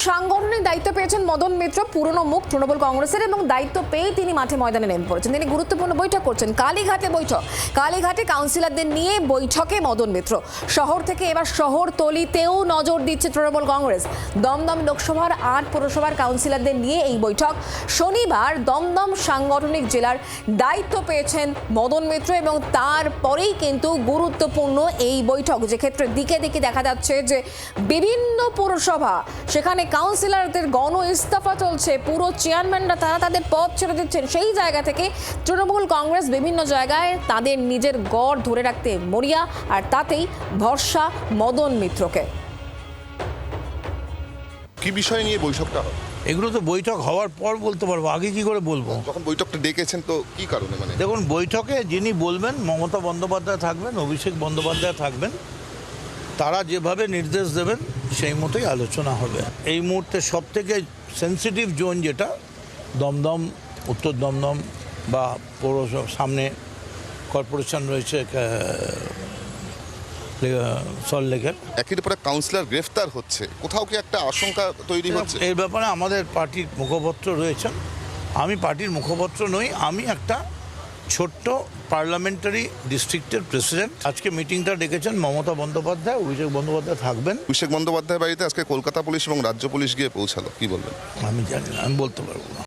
সাংগঠনিক দায়িত্ব পেয়েছেন মদন মিত্র, পুরনো মুখ তৃণমূল কংগ্রেসের, এবং দায়িত্ব পেয়ে তিনি মাঠে ময়দানে নেমে পড়েছেন। তিনি গুরুত্বপূর্ণ বৈঠক করছেন। কালীঘাটে বৈঠক, কালীঘাটে কাউন্সিলরদের নিয়ে বৈঠকে মদন মিত্র। শহর থেকে এবার শহরতলিতেও নজর দিচ্ছে তৃণমূল কংগ্রেস। দমদম লোকসভার ৮ পৌরসভার কাউন্সিলরদের নিয়ে এই বৈঠক। শনিবার দমদম সাংগঠনিক জেলার দায়িত্ব পেয়েছেন মদন মিত্র এবং তারপরেই কিন্তু গুরুত্বপূর্ণ এই বৈঠক, যে ক্ষেত্রে দিকে দিকে দেখা যাচ্ছে যে বিভিন্ন পৌরসভা, সেখানে কাউন্সিলরদের গণ ইস্তফা চলছে, পুরো চেয়ারম্যানরা তারা তাদের পদ ছেড়ে দিচ্ছেন। সেই জায়গা থেকে তৃণমূল কংগ্রেস বিভিন্ন জায়গায় তাদের নিজের গড় ধরে রাখতে মরিয়া, আর তাতেই ভরসা মদন মিত্রকে। কি বিষয় নিয়ে বৈঠকটা হবে? এগুলো তো বৈঠক হওয়ার পর বলতে পারবো, আগে কি করে বলবো? যখন বৈঠকটা ডেকেছেন তো কি কারণে? দেখুন, বৈঠকে যিনি বলবেন মমতা বন্দ্যোপাধ্যায় থাকবেন, অভিষেক বন্দ্যোপাধ্যায় থাকবেন, তারা যেভাবে নির্দেশ দেবেন সেই মতোই আলোচনা হবে। এই মুহূর্তে সবথেকে সেন্সিটিভ জোন যেটা দমদম, উত্তর দমদম বা পৌরসভা, সামনে কর্পোরেশন রয়েছে সল্টলেকের। একের পরে কাউন্সিলর গ্রেফতার হচ্ছে, কোথাও কি একটা আশঙ্কা তৈরি হচ্ছে? এই ব্যাপারে আমাদের পার্টির মুখপত্র রয়েছেন। আমি পার্টির মুখপত্র নই, আমি একটা ছোট্ট পার্লামেন্টারি ডিস্ট্রিক্টের প্রেসিডেন্ট। আজকে মিটিংটা ডেকেছেন মমতা বন্দ্যোপাধ্যায়, অভিষেক বন্দ্যোপাধ্যায় থাকবেন। অভিষেক বন্দ্যোপাধ্যায় বাড়িতে আজকে কলকাতা পুলিশ এবং রাজ্য পুলিশ গিয়ে পৌঁছালো, কি বলবেন? আমি জানি না, আমি বলতে পারবো না।